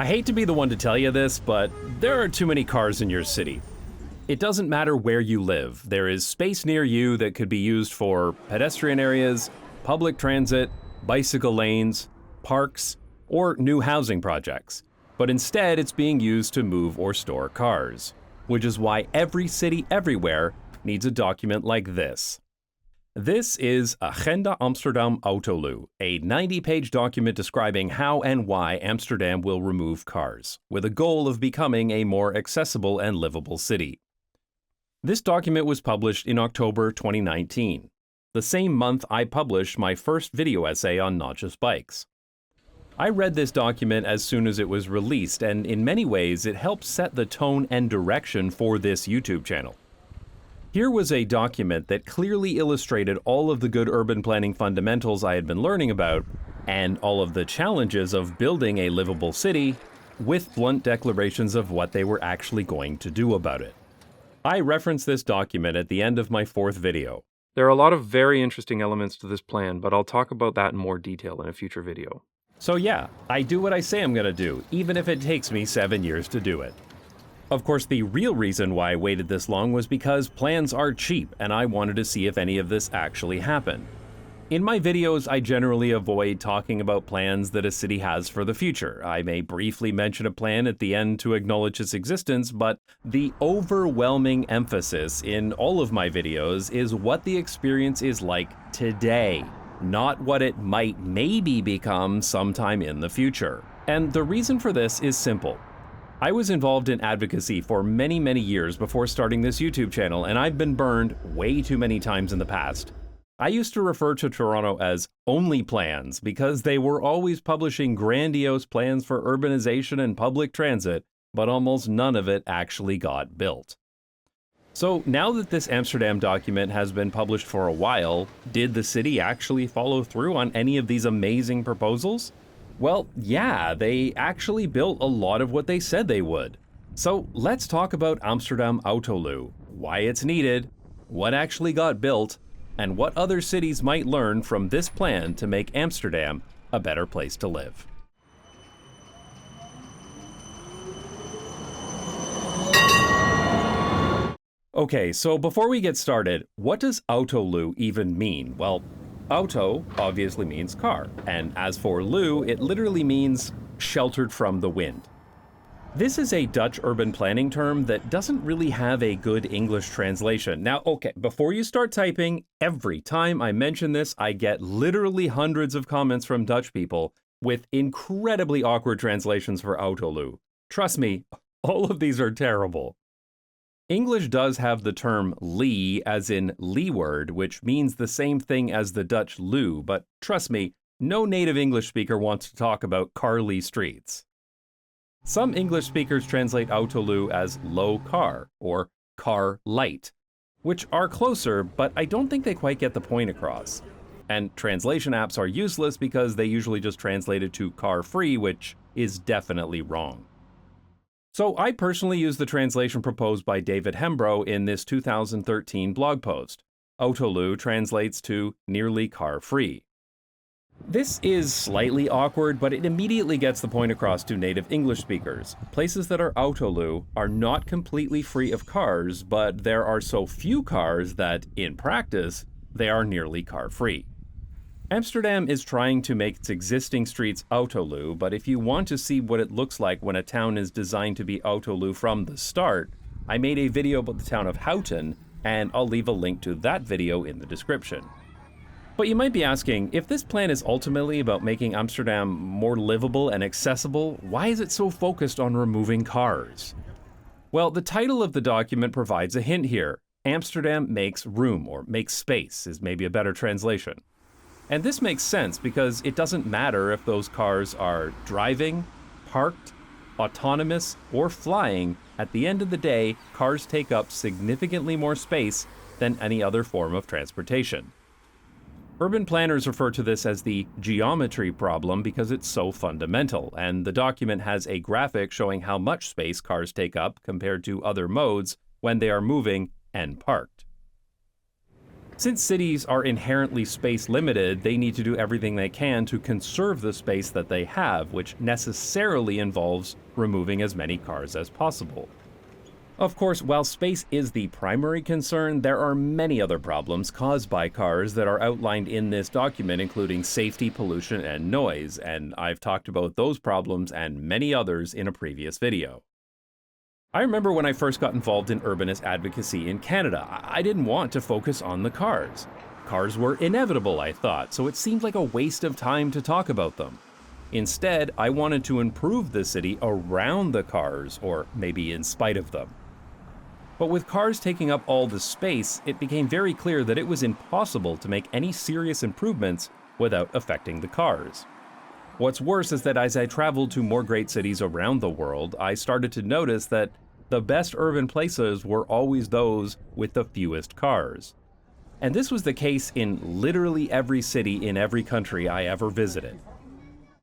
I hate to be the one to tell you this, but there are too many cars in your city. It doesn't matter where you live, there is space near you that could be used for pedestrian areas, public transit, bicycle lanes, parks, or new housing projects. But instead, it's being used to move or store cars, which is why every city everywhere needs a document like this. This is Amsterdam Autoluw, a 90-page document describing how and why Amsterdam will remove cars, with a goal of becoming a more accessible and livable city. This document was published in October 2019, the same month I published my first video essay on not just bikes. I read this document as soon as it was released, and in many ways it helped set the tone and direction for this YouTube channel. Here was a document that clearly illustrated all of the good urban planning fundamentals I had been learning about, and all of the challenges of building a livable city, with blunt declarations of what they were actually going to do about it. I referenced this document at the end of my fourth video. There are a lot of very interesting elements to this plan, but I'll talk about that in more detail in a future video. So yeah, I do what I say I'm gonna do, even if it takes me 7 years to do it. Of course, the real reason why I waited this long was because plans are cheap, and I wanted to see if any of this actually happened. In my videos, I generally avoid talking about plans that a city has for the future. I may briefly mention a plan at the end to acknowledge its existence, but the overwhelming emphasis in all of my videos is what the experience is like today, not what it might maybe become sometime in the future. And the reason for this is simple. I was involved in advocacy for many years before starting this YouTube channel, and I've been burned way too many times in the past. I used to refer to Toronto as only plans because they were always publishing grandiose plans for urbanization and public transit, but almost none of it actually got built. So now that this Amsterdam document has been published for a while, did the city actually follow through on any of these amazing proposals? Well, yeah, they actually built a lot of what they said they would. So let's talk about Amsterdam Autoluw, why it's needed, what actually got built, and what other cities might learn from this plan to make Amsterdam a better place to live. Okay, so before we get started, what does Autoluw even mean? Well, auto obviously means car, and as for luw, it literally means sheltered from the wind. This is a Dutch urban planning term that doesn't really have a good English translation. Now, okay, before you start typing, every time I mention this, I get literally hundreds of comments from Dutch people with incredibly awkward translations for Autoluw. Trust me, all of these are terrible. English does have the term lee as in leeward, which means the same thing as the Dutch luw, but trust me, no native English speaker wants to talk about car-lee streets. Some English speakers translate Autoluw as low car or car light, which are closer, but I don't think they quite get the point across. And translation apps are useless because they usually just translate it to car free, which is definitely wrong. So I personally use the translation proposed by David Hembrow in this 2013 blog post. Autoluw translates to nearly car-free. This is slightly awkward, but it immediately gets the point across to native English speakers. Places that are Autoluw are not completely free of cars, but there are so few cars that, in practice, they are nearly car-free. Amsterdam is trying to make its existing streets Autoluw, but if you want to see what it looks like when a town is designed to be Autoluw from the start, I made a video about the town of Houten, and I'll leave a link to that video in the description. But you might be asking, if this plan is ultimately about making Amsterdam more livable and accessible, why is it so focused on removing cars? Well, the title of the document provides a hint here. Amsterdam makes room, or makes space is maybe a better translation. And this makes sense because it doesn't matter if those cars are driving, parked, autonomous, or flying. At the end of the day, cars take up significantly more space than any other form of transportation. Urban planners refer to this as the geometry problem because it's so fundamental, and the document has a graphic showing how much space cars take up compared to other modes when they are moving and parked. Since cities are inherently space limited, they need to do everything they can to conserve the space that they have, which necessarily involves removing as many cars as possible. Of course, while space is the primary concern, there are many other problems caused by cars that are outlined in this document, including safety, pollution, and noise, and I've talked about those problems and many others in a previous video. I remember when I first got involved in urbanist advocacy in Canada, I didn't want to focus on the cars. Cars were inevitable, I thought, so it seemed like a waste of time to talk about them. Instead, I wanted to improve the city around the cars, or maybe in spite of them. But with cars taking up all the space, it became very clear that it was impossible to make any serious improvements without affecting the cars. What's worse is that as I traveled to more great cities around the world, I started to notice that the best urban places were always those with the fewest cars. And this was the case in literally every city in every country I ever visited.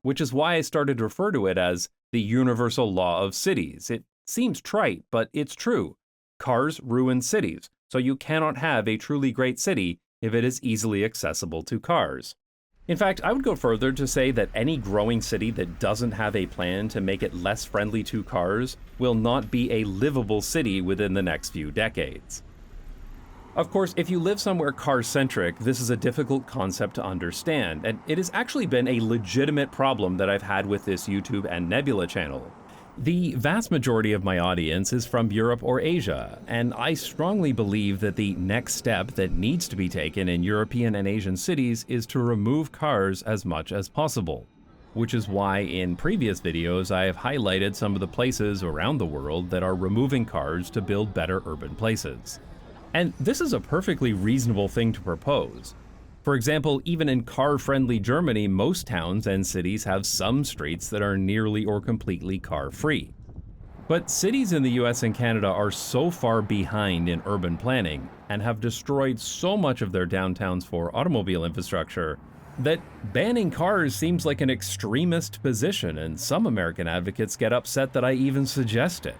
Which is why I started to refer to it as the universal law of cities. It seems trite, but it's true. Cars ruin cities, so you cannot have a truly great city if it is easily accessible to cars. In fact, I would go further to say that any growing city that doesn't have a plan to make it less friendly to cars will not be a livable city within the next few decades. Of course, if you live somewhere car-centric, this is a difficult concept to understand, and it has actually been a legitimate problem that I've had with this YouTube and Nebula channel. The vast majority of my audience is from Europe or Asia, and I strongly believe that the next step that needs to be taken in European and Asian cities is to remove cars as much as possible. Which is why in previous videos I have highlighted some of the places around the world that are removing cars to build better urban places. And this is a perfectly reasonable thing to propose. For example, even in car-friendly Germany, most towns and cities have some streets that are nearly or completely car-free. But cities in the US and Canada are so far behind in urban planning and have destroyed so much of their downtowns for automobile infrastructure that banning cars seems like an extremist position, and some American advocates get upset that I even suggest it.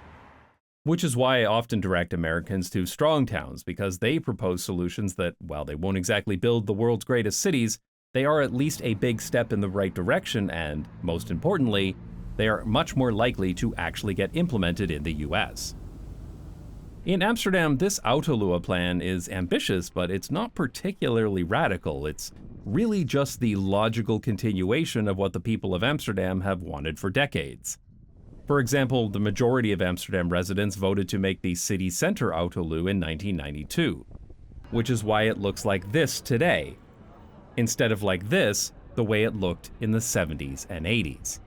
Which is why I often direct Americans to strong towns, because they propose solutions that, while they won't exactly build the world's greatest cities, they are at least a big step in the right direction and, most importantly, they are much more likely to actually get implemented in the US. In Amsterdam, this Autoluw plan is ambitious, but it's not particularly radical. It's really just the logical continuation of what the people of Amsterdam have wanted for decades. For example, the majority of Amsterdam residents voted to make the city center Autoluw in 1992, which is why it looks like this today, instead of like this, the way it looked in the 70s and 80s.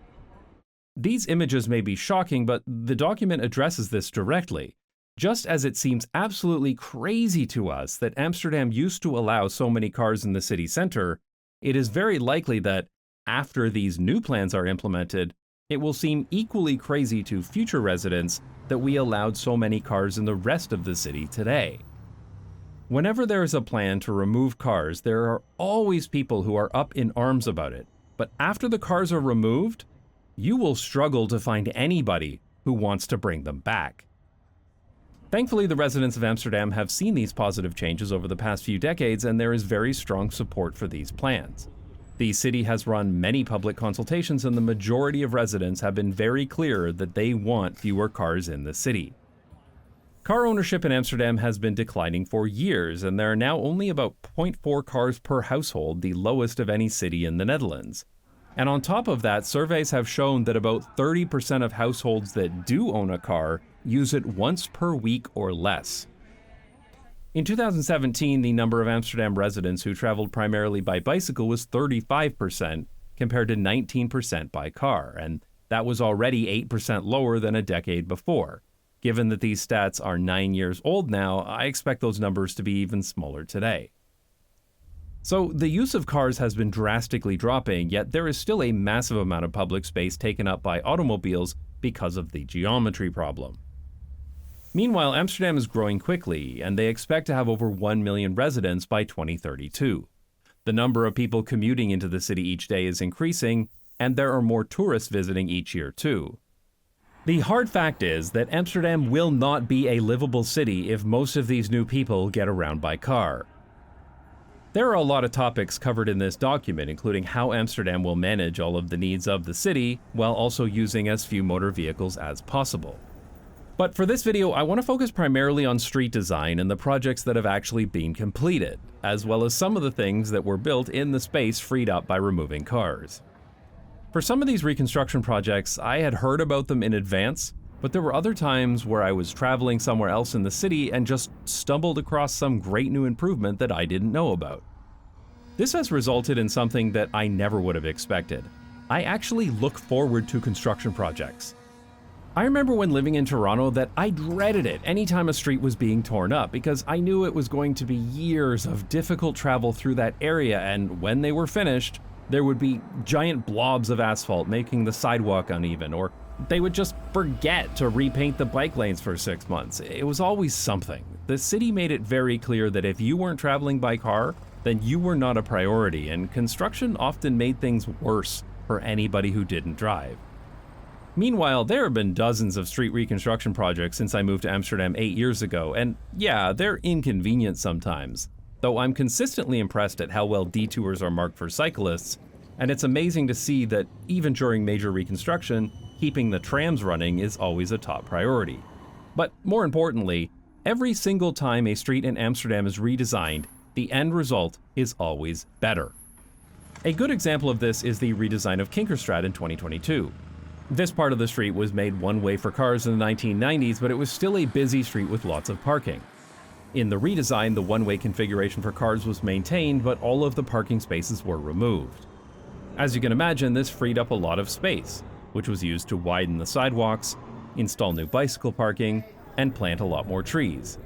These images may be shocking, but the document addresses this directly. Just as it seems absolutely crazy to us that Amsterdam used to allow so many cars in the city center, it is very likely that, after these new plans are implemented, it will seem equally crazy to future residents that we allowed so many cars in the rest of the city today. Whenever there is a plan to remove cars, there are always people who are up in arms about it. But after the cars are removed, you will struggle to find anybody who wants to bring them back. Thankfully, the residents of Amsterdam have seen these positive changes over the past few decades, and there is very strong support for these plans. The city has run many public consultations, and the majority of residents have been very clear that they want fewer cars in the city. Car ownership in Amsterdam has been declining for years, and there are now only about 0.4 cars per household, the lowest of any city in the Netherlands. And on top of that, surveys have shown that about 30% of households that do own a car use it once per week or less. In 2017, the number of Amsterdam residents who traveled primarily by bicycle was 35%, compared to 19% by car, and that was already 8% lower than a decade before. Given that these stats are 9 years old now, I expect those numbers to be even smaller today. So the use of cars has been drastically dropping, yet there is still a massive amount of public space taken up by automobiles because of the geometry problem. Meanwhile, Amsterdam is growing quickly, and they expect to have over 1 million residents by 2032. The number of people commuting into the city each day is increasing, and there are more tourists visiting each year too. The hard fact is that Amsterdam will not be a livable city if most of these new people get around by car. There are a lot of topics covered in this document, including how Amsterdam will manage all of the needs of the city while also using as few motor vehicles as possible. But for this video, I want to focus primarily on street design and the projects that have actually been completed, as well as some of the things that were built in the space freed up by removing cars. For some of these reconstruction projects, I had heard about them in advance, but there were other times where I was traveling somewhere else in the city and just stumbled across some great new improvement that I didn't know about. This has resulted in something that I never would have expected. I actually look forward to construction projects. I remember when living in Toronto that I dreaded it anytime a street was being torn up because I knew it was going to be years of difficult travel through that area, and when they were finished, there would be giant blobs of asphalt making the sidewalk uneven, or they would just forget to repaint the bike lanes for 6 months. It was always something. The city made it very clear that if you weren't traveling by car, then you were not a priority, and construction often made things worse for anybody who didn't drive. Meanwhile, there have been dozens of street reconstruction projects since I moved to Amsterdam 8 years ago, and yeah, they're inconvenient sometimes, though I'm consistently impressed at how well detours are marked for cyclists, and it's amazing to see that even during major reconstruction, keeping the trams running is always a top priority. But more importantly, every single time a street in Amsterdam is redesigned, the end result is always better. A good example of this is the redesign of Kinkerstraat in 2022. This part of the street was made one way for cars in the 1990s, but it was still a busy street with lots of parking. In the redesign, the one-way configuration for cars was maintained, but all of the parking spaces were removed. As you can imagine, this freed up a lot of space, which was used to widen the sidewalks, install new bicycle parking, and plant a lot more trees.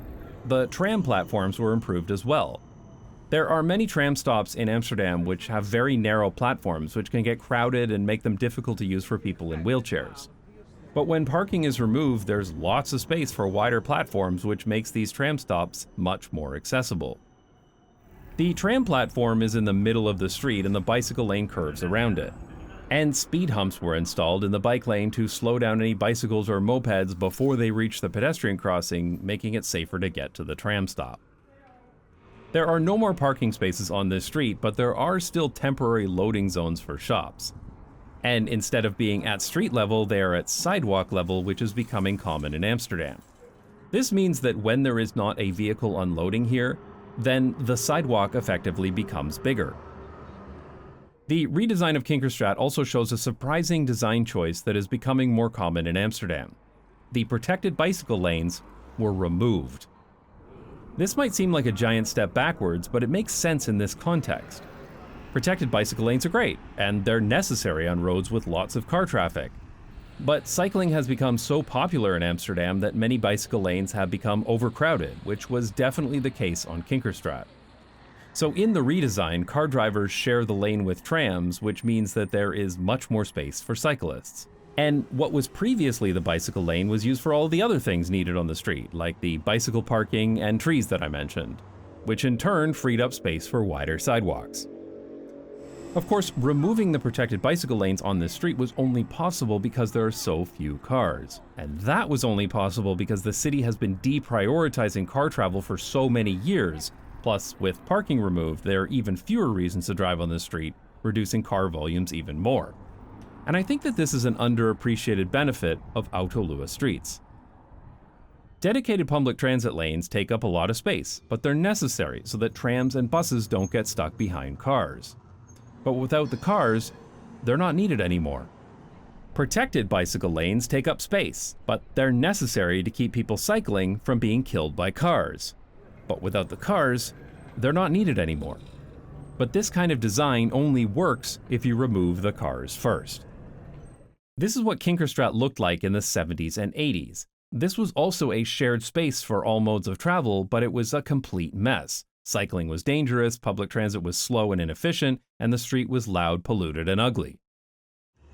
The tram platforms were improved as well. There are many tram stops in Amsterdam which have very narrow platforms which can get crowded and make them difficult to use for people in wheelchairs. But when parking is removed, there's lots of space for wider platforms, which makes these tram stops much more accessible. The tram platform is in the middle of the street and the bicycle lane curves around it. And speed humps were installed in the bike lane to slow down any bicycles or mopeds before they reach the pedestrian crossing, making it safer to get to the tram stop. There are no more parking spaces on this street, but there are still temporary loading zones for shops. And instead of being at street level, they are at sidewalk level, which is becoming common in Amsterdam. This means that when there is not a vehicle unloading here, then the sidewalk effectively becomes bigger. The redesign of Kinkerstraat also shows a surprising design choice that is becoming more common in Amsterdam. The protected bicycle lanes were removed. This might seem like a giant step backwards, but it makes sense in this context. Protected bicycle lanes are great, and they're necessary on roads with lots of car traffic. But cycling has become so popular in Amsterdam that many bicycle lanes have become overcrowded, which was definitely the case on Kinkerstraat. So in the redesign, car drivers share the lane with trams, which means that there is much more space for cyclists. And what was previously the bicycle lane was used for all the other things needed on the street, like the bicycle parking and trees that I mentioned, which in turn freed up space for wider sidewalks. Of course, removing the protected bicycle lanes on this street was only possible because there are so few cars. And that was only possible because the city has been deprioritizing car travel for so many years. Plus, with parking removed, there are even fewer reasons to drive on this street, reducing car volumes even more. And I think that this is an underappreciated benefit of Autoluw streets. Dedicated public transit lanes take up a lot of space, but they're necessary so that trams and buses don't get stuck behind cars. But without the cars, they're not needed anymore. Protected bicycle lanes take up space, but they're necessary to keep people cycling from being killed by cars. But without the cars, they're not needed anymore. But this kind of design only works if you remove the cars first. This is what Kinkerstraat looked like in the 70s and 80s. This was also a shared space for all modes of travel, but it was a complete mess. Cycling was dangerous, public transit was slow and inefficient, and the street was loud, polluted, and ugly.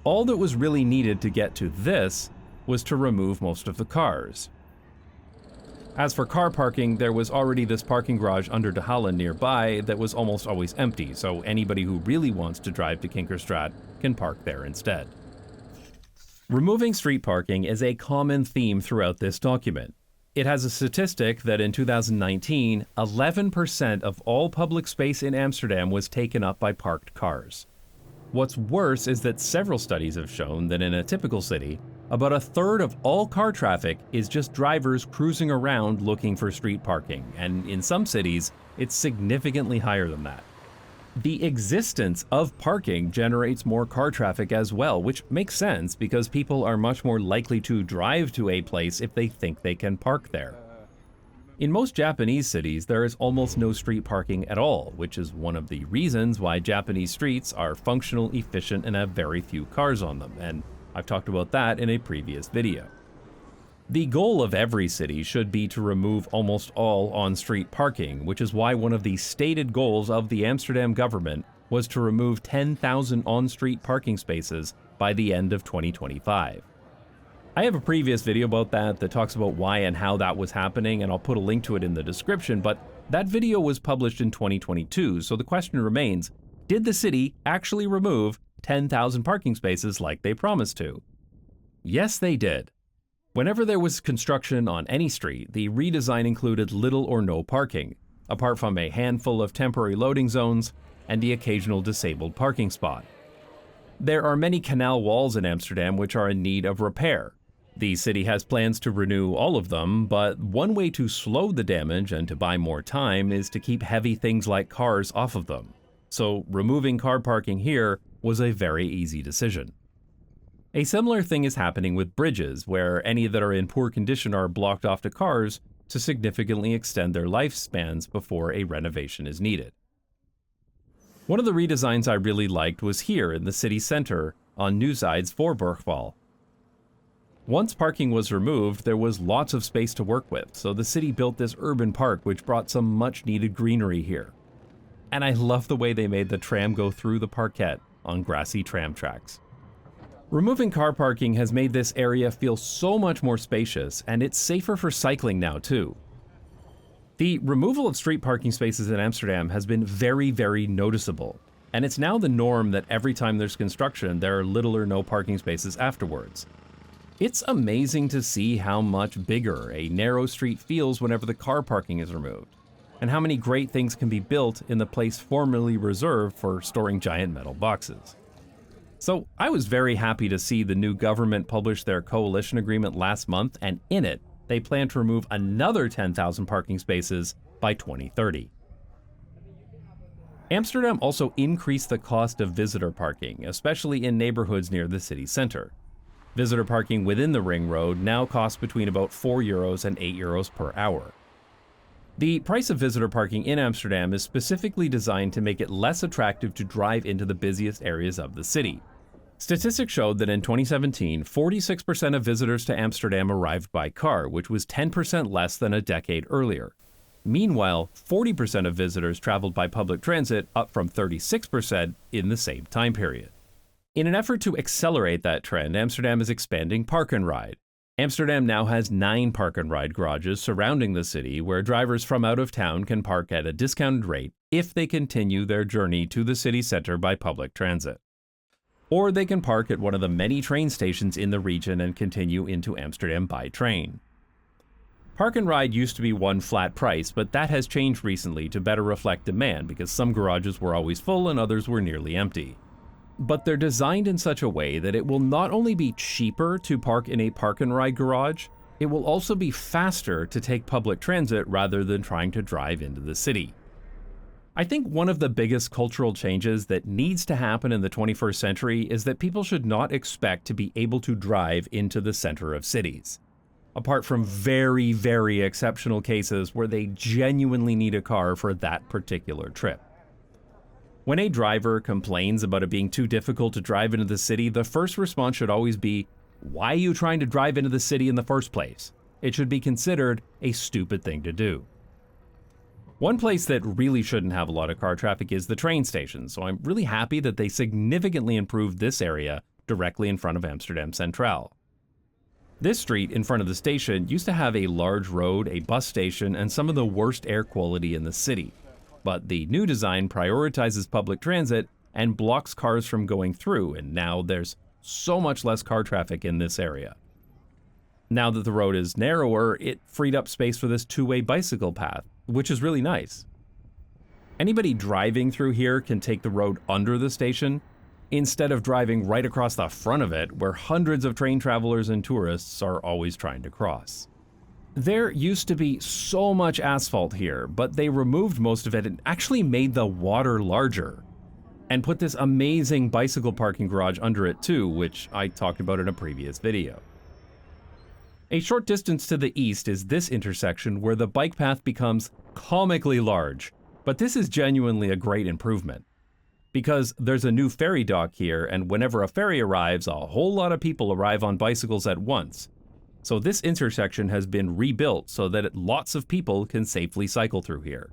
All that was really needed to get to this was to remove most of the cars. As for car parking, there was already this parking garage under De Hallen nearby that was almost always empty, so anybody who really wants to drive to Kinkerstraat can park there instead. Removing street parking is a common theme throughout this document. It has a statistic that in 2019, 11% of all public space in Amsterdam was taken up by parked cars. What's worse is that several studies have shown that in a typical city, about a third of all car traffic is just drivers cruising around looking for street parking, and in some cities, it's significantly higher than that. The existence of parking generates more car traffic as well, which makes sense because people are much more likely to drive to a place if they think they can park there. In most Japanese cities, there is almost no street parking at all, which is one of the reasons why Japanese streets are functional, efficient, and have very few cars on them, and I've talked about that in a previous video. The goal of every city should be to remove almost all on-street parking, which is why one of the stated goals of the Amsterdam government was to remove 10,000 on-street parking spaces by the end of 2025. I have a previous video about that talks about why and how that was happening, and I'll put a link to it in the description, but that video was published in 2022, so the question remains, did the city actually remove 10,000 parking spaces like they promised to? Yes, they did. Whenever there was construction on any street, the redesign included little or no parking, apart from a handful of temporary loading zones and the occasional disabled parking spot. There are many canal walls in Amsterdam which are in need of repair. The city has plans to renew all of them, but one way to slow the damage and to buy more time is to keep heavy things like cars off of them. So removing car parking here was a very easy decision. A similar thing is happening with bridges, where any that are in poor condition are blocked off to cars to significantly extend their lifespans before a renovation is needed. One of the redesigns I really liked was here in the city center on Nieuwsijd's Voorburgwal. Once parking was removed, there was lots of space to work with, so the city built this urban park which brought some much needed greenery here. And I love the way they made the tram go through the parquet on grassy tram tracks. Removing car parking has made this area feel so much more spacious, and it's safer for cycling now too. The removal of street parking spaces in Amsterdam has been very, very noticeable, and it's now the norm that every time there's construction, there are little or no parking spaces afterwards. It's amazing to see how much bigger a narrow street feels whenever the car parking is removed, and how many great things can be built in the place formerly reserved for storing giant metal boxes. So I was very happy to see the new government publish their coalition agreement last month, and in it, they plan to remove another 10,000 parking spaces by 2030. Amsterdam also increased the cost of visitor parking, especially in neighborhoods near the city center. Visitor parking within the ring road now costs between about €4 and €8 per hour. The price of visitor parking in Amsterdam is specifically designed to make it less attractive to drive into the busiest areas of the city. Statistics showed that in 2017, 46% of visitors to Amsterdam arrived by car, which was 10% less than a decade earlier. Meanwhile, 40% of visitors traveled by public transit, up from 36% in the same time period. In an effort to accelerate that trend, Amsterdam is expanding Park and Ride. Amsterdam now has 9 Park and Ride garages surrounding the city where drivers from out of town can park at a discounted rate if they continue their journey to the city center by public transit. Or they can park at one of the many train stations in the region and continue into Amsterdam by train. Park and Ride used to be one flat price, but that has changed recently to better reflect demand because some garages were always full and others were nearly empty. But they're designed in such a way that it will not only be cheaper to park in a Park and Ride garage, it will also be faster to take public transit rather than trying to drive into the city. I think one of the biggest cultural changes that needs to happen in the 21st century is that people should not expect to be able to drive into the center of cities. Apart from very, very exceptional cases where they genuinely need a car for that particular trip. When a driver complains about it being too difficult to drive into the city, the first response should always be, why are you trying to drive into the city in the first place? It should be considered a stupid thing to do. One place that really shouldn't have a lot of car traffic is the train station, so I'm really happy that they significantly improved this area directly in front of Amsterdam Centraal. This street in front of the station used to have a large road, a bus station, and some of the worst air quality in the city. But the new design prioritizes public transit and blocks cars from going through, and now there's so much less car traffic in this area. Now that the road is narrower, it freed up space for this two-way bicycle path, which is really nice. Anybody driving through here can take the road under the station, instead of driving right across the front of it, where hundreds of train travelers and tourists are always trying to cross. There used to be so much asphalt here, but they removed most of it and actually made the water larger, and put this amazing bicycle parking garage under it too, which I talked about in a previous video. A short distance to the east is this intersection where the bike path becomes comically large, but this is genuinely a great improvement. Because there's a new ferry dock here, and whenever a ferry arrives, a whole lot of people arrive on bicycles at once. So this intersection has been rebuilt so that lots of people can safely cycle through here.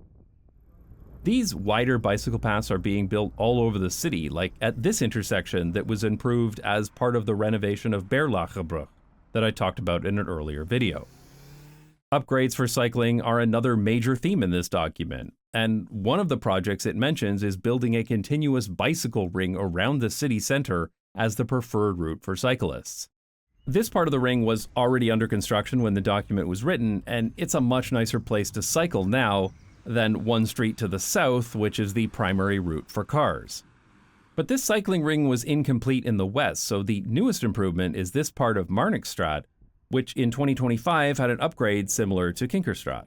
These wider bicycle paths are being built all over the city, like at this intersection that was improved as part of the renovation of Berlagebrug that I talked about in an earlier video. Upgrades for cycling are another major theme in this document, and one of the projects it mentions is building a continuous bicycle ring around the city center as the preferred route for cyclists. This part of the ring was already under construction when the document was written, and it's a much nicer place to cycle now than one street to the south, which is the primary route for cars. But this cycling ring was incomplete in the west, so the newest improvement is this part of Marnixstraat, which in 2025 had an upgrade similar to Kinkerstraat.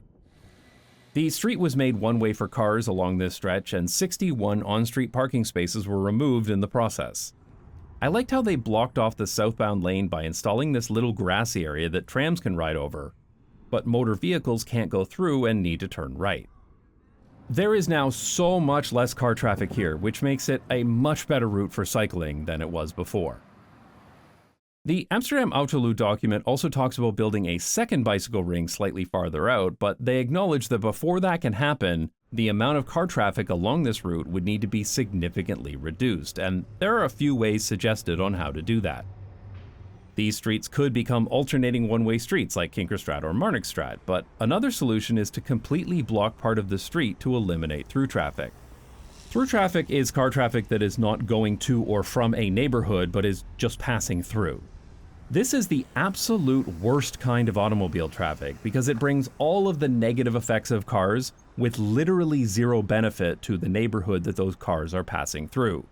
The street was made one way for cars along this stretch, and 61 on-street parking spaces were removed in the process. I liked how they blocked off the southbound lane by installing this little grassy area that trams can ride over, but motor vehicles can't go through and need to turn right. There is now so much less car traffic here, which makes it a much better route for cycling than it was before. The Amsterdam Autoluw document also talks about building a second bicycle ring slightly farther out, but they acknowledge that before that can happen, the amount of car traffic along this route would need to be significantly reduced, and there are a few ways suggested on how to do that. These streets could become alternating one-way streets like Kinkerstraat or Marnixstraat, but another solution is to completely block part of the street to eliminate through traffic. Through traffic is car traffic that is not going to or from a neighborhood, but is just passing through. This is the absolute worst kind of automobile traffic because it brings all of the negative effects of cars with literally zero benefit to the neighborhood that those cars are passing through.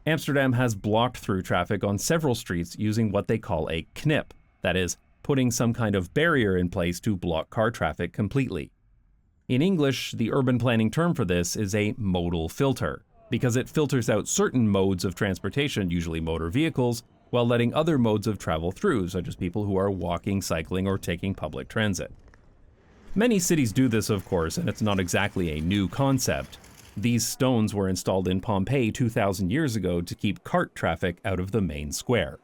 Amsterdam has blocked through traffic on several streets using what they call a Knip, that is, putting some kind of barrier in place to block car traffic completely. In English, the urban planning term for this is a modal filter, because it filters out certain modes of transportation, usually motor vehicles, while letting other modes of travel through, such as people who are walking, cycling, or taking public transit. Many cities do this, of course, and it's not exactly a new concept. These stones were installed in Pompeii 2,000 years ago to keep cart traffic out of the main square.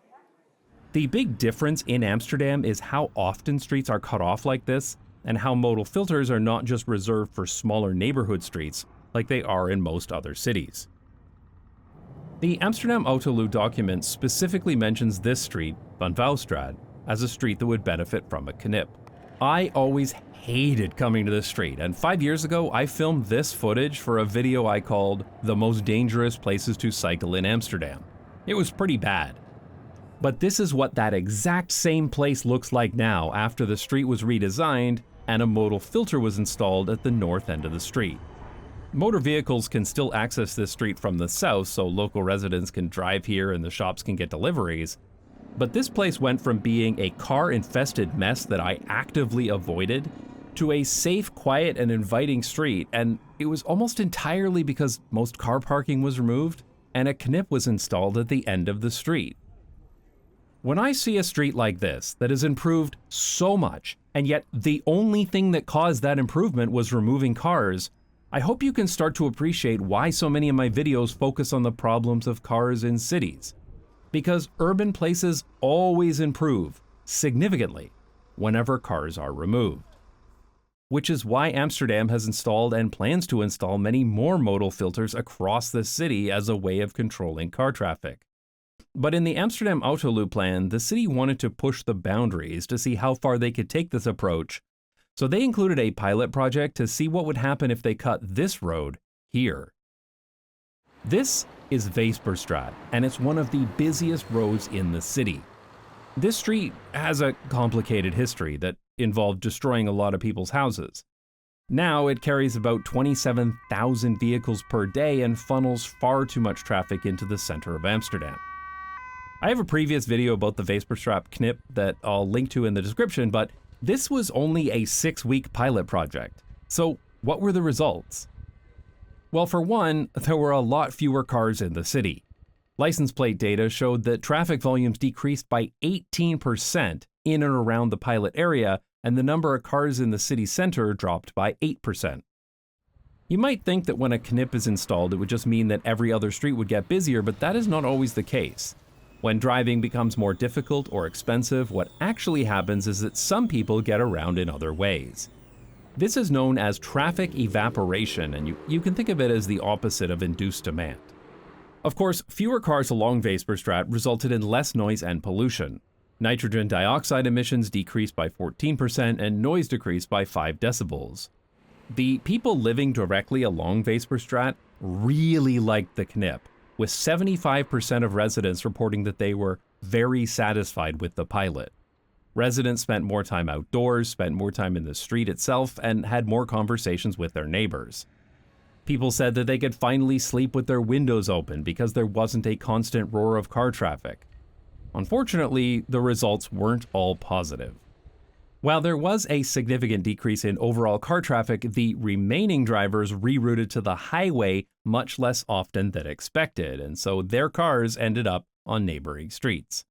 The big difference in Amsterdam is how often streets are cut off like this, and how modal filters are not just reserved for smaller neighborhood streets like they are in most other cities. The Amsterdam Autoluw document specifically mentions this street, Van Weesperstraat, as a street that would benefit from a Knip. I always hated coming to this street, and 5 years ago I filmed this footage for a video I called The Most Dangerous Places to Cycle in Amsterdam. It was pretty bad. But this is what that exact same place looks like now after the street was redesigned and a modal filter was installed at the north end of the street. Motor vehicles can still access this street from the south, so local residents can drive here and the shops can get deliveries. But this place went from being a car-infested mess that I actively avoided to a safe, quiet, and inviting street, and it was almost entirely because most car parking was removed and a Knip was installed at the end of the street. When I see a street like this that has improved so much, and yet the only thing that caused that improvement was removing cars, I hope you can start to appreciate why so many of my videos focus on the problems of cars in cities. Because urban places always improve, significantly, whenever cars are removed. Which is why Amsterdam has installed and plans to install many more modal filters across the city as a way of controlling car traffic. But in the Amsterdam Autoluw plan, the city wanted to push the boundaries to see how far they could take this approach, so they included a pilot project to see what would happen if they cut this road here. This is Weesperstraat, and it's one of the busiest roads in the city. This street has a complicated history that involved destroying a lot of people's houses. Now it carries about 27,000 vehicles per day and funnels far too much traffic into the center of Amsterdam. I have a previous video about the Weesperstraat Knip that I'll link to in the description, but this was only a 6-week pilot project. So what were the results? Well, for one, there were a lot fewer cars in the city. License plate data showed that traffic volumes decreased by 18% in and around the pilot area, and the number of cars in the city center dropped by 8%. You might think that when a Knip is installed, it would just mean that every other street would get busier, but that is not always the case. When driving becomes more difficult or expensive, what actually happens is that some people get around in other ways. This is known as traffic evaporation, and you can think of it as the opposite of induced demand. Of course, fewer cars along Weesperstraat resulted in less noise and pollution. Nitrogen dioxide emissions decreased by 14% and noise decreased by 5 decibels. The people living directly along Weesperstraat really liked the Knip, with 75% of residents reporting that they were very satisfied with the pilot. Residents spent more time outdoors, spent more time in the street itself, and had more conversations with their neighbors. People said that they could finally sleep with their windows open because there wasn't a constant roar of car traffic. Unfortunately, the results weren't all positive. While there was a significant decrease in overall car traffic, the remaining drivers rerouted to the highway much less often than expected, and so their cars ended up on neighboring streets.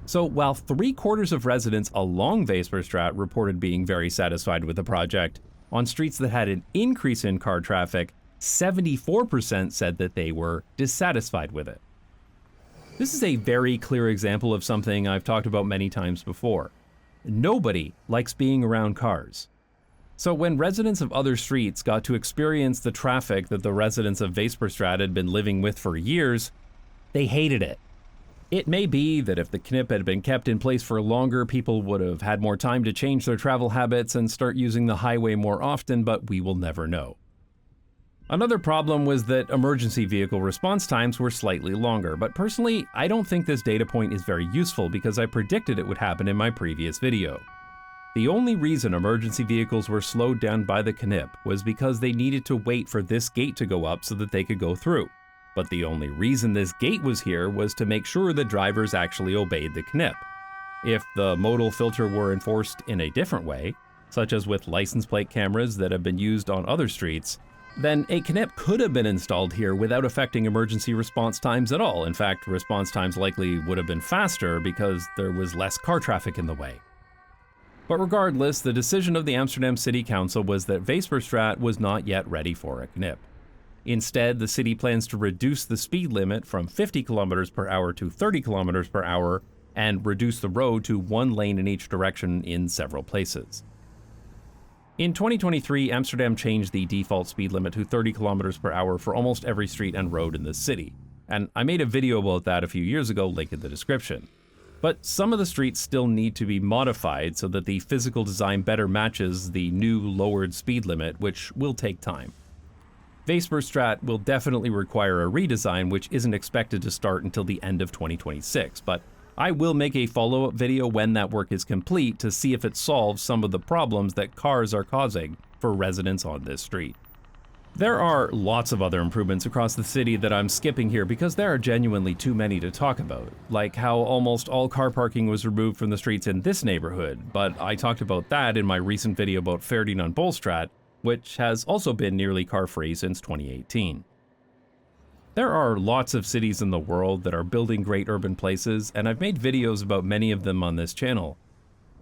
So while 3/4 of residents along Weesperstraat reported being very satisfied with the project, on streets that had an increase in car traffic, 74% said that they were dissatisfied with it. This is a very clear example of something I've talked about many times before. Nobody likes being around cars. So when residents of other streets got to experience the traffic that the residents of Weesperstraat had been living with for years, they hated it. It may be that if the Knip had been kept in place for longer, people would have had more time to change their travel habits and start using the highway more often, but we will never know. Another problem was that emergency vehicle response times were slightly longer, but personally, I don't think this data point is very useful because I predicted it would happen in my previous video. The only reason emergency vehicles were slowed down by the Knip was because they needed to wait for this gate to go up so that they could go through. But the only reason this gate was here was to make sure the drivers actually obeyed the Knip. If the modal filter were enforced in a different way, such as with license plate cameras that have been used on other streets, then a Knip could have been installed here without affecting emergency response times at all. In fact, response times likely would have been faster because there was less car traffic in the way. But regardless, the decision of the Amsterdam City Council was that Weesperstraat was not yet ready for a Knip. Instead, the city plans to reduce the speed limit from 50 kilometers per hour to 30 kilometers per hour and reduce the road to 1 lane in each direction in several places. In 2023, Amsterdam changed the default speed limit to 30 kilometers per hour for almost every street and road in the city, and I made a video about that a few years ago, link in the description. But some of the streets still need to be modified so that the physical design better matches the new lowered speed limit, which will take time. Weesperstraat will definitely require a redesign, which isn't expected to start until the end of 2026, but I will make a follow-up video when that work is complete to see if it solves some of the problems that cars are causing for residents on this street. There are lots of other improvements across the city that I'm skipping here because there are genuinely too many to talk about, like how almost all car parking was removed from the streets in this neighborhood, but I talked about that in my recent video about Ferdinand Bolstraat, which has also been nearly car-free since 2018. There are lots of cities in the world that are building great urban places, and I've made videos about many of them on this channel.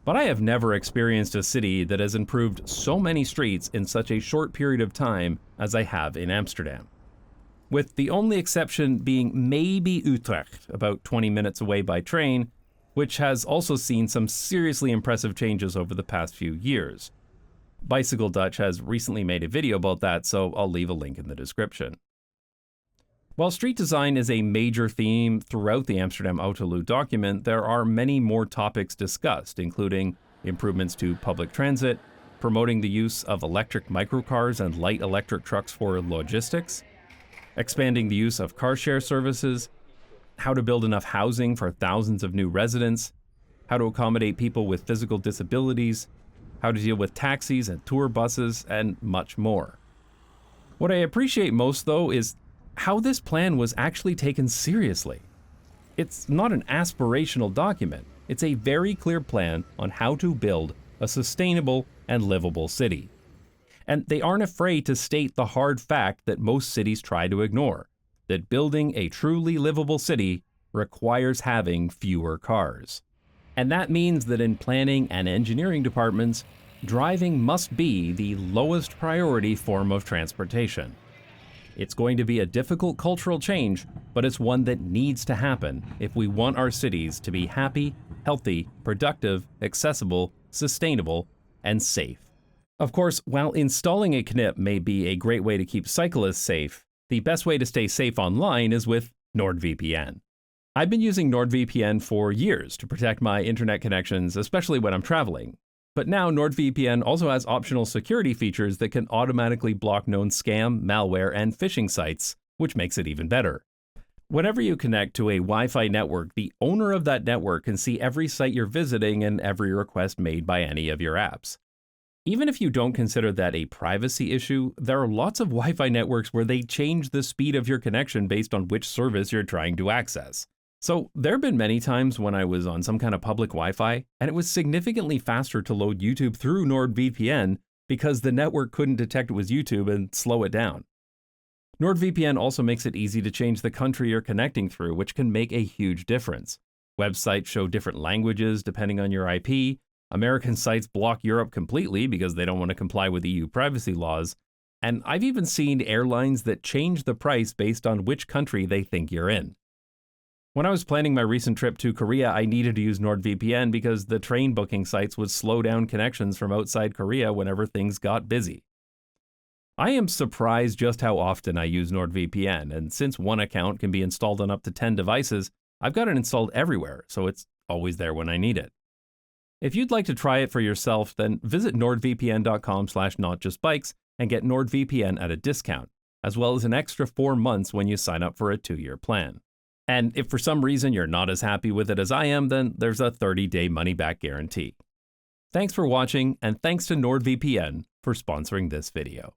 But I have never experienced a city that has improved so many streets in such a short period of time as I have in Amsterdam. With the only exception being maybe Utrecht, about 20 minutes away by train, which has also seen some seriously impressive changes over the past few years. Bicycle Dutch has recently made a video about that, so I'll leave a link in the description. While street design is a major theme throughout the Amsterdam Autoluw document, there are many more topics discussed, including improvements to public transit, promoting the use of electric microcars and light electric trucks for logistics, expanding the use of car share services, how to build enough housing for thousands of new residents, how to accommodate people with physical disabilities, how to deal with taxis and tour buses, and much more. What I appreciate most, though, is how this plan was actually taken seriously. It's not an aspirational document. It's a very clear plan on how to build a sustainable and livable city. And they aren't afraid to state the hard fact that most cities try to ignore, that building a truly livable city requires having fewer cars. And that means that in planning and engineering departments, driving must be the lowest priority form of transportation. It's going to be a difficult cultural change, but it's one that needs to happen if we want our cities to be happy, healthy, productive, accessible, sustainable, and safe. Of course, while installing a Knip may be a great way to keep cyclists safe, the best way to stay safe online is with NordVPN. I've been using NordVPN for years to protect my internet connections, especially when I'm traveling. But now NordVPN also has optional security features that can automatically block known scam, malware, and phishing sites, which makes it even better. Whenever you connect to a Wi-Fi network, the owner of that network can see every site you're visiting and every request made by any of your apps. Even if you don't consider that a privacy issue, there are lots of Wi-Fi networks where they change the speed of your connection based on which service you're trying to access. So there have been many times when I was on some kind of public Wi-Fi, and it was significantly faster to load YouTube through NordVPN because the network couldn't detect it was YouTube and slow it down. NordVPN also makes it easy to change the country you're connecting through, which can make a huge difference. Websites show different languages depending on your IP. American sites block Europe completely because they don't want to comply with EU privacy laws. And I've even seen airlines that change the price based on which country they think you're in. When I was planning my recent trip to Korea, I needed to use NordVPN because the train booking sites would slow down connections from outside Korea whenever things got busy. I am surprised just how often I use NordVPN, and since one account can be installed on up to 10 devices, I've got it installed everywhere, so it's always there when I need it. If you'd like to try it for yourself, then visit nordvpn.com/notjustbikes and get NordVPN at a discount, as well as an extra 4 months when you sign up for a 2-year plan. And if for some reason you're not as happy with it as I am, then there's a 30-day money-back guarantee. Thanks for watching, and thanks to NordVPN for sponsoring this video.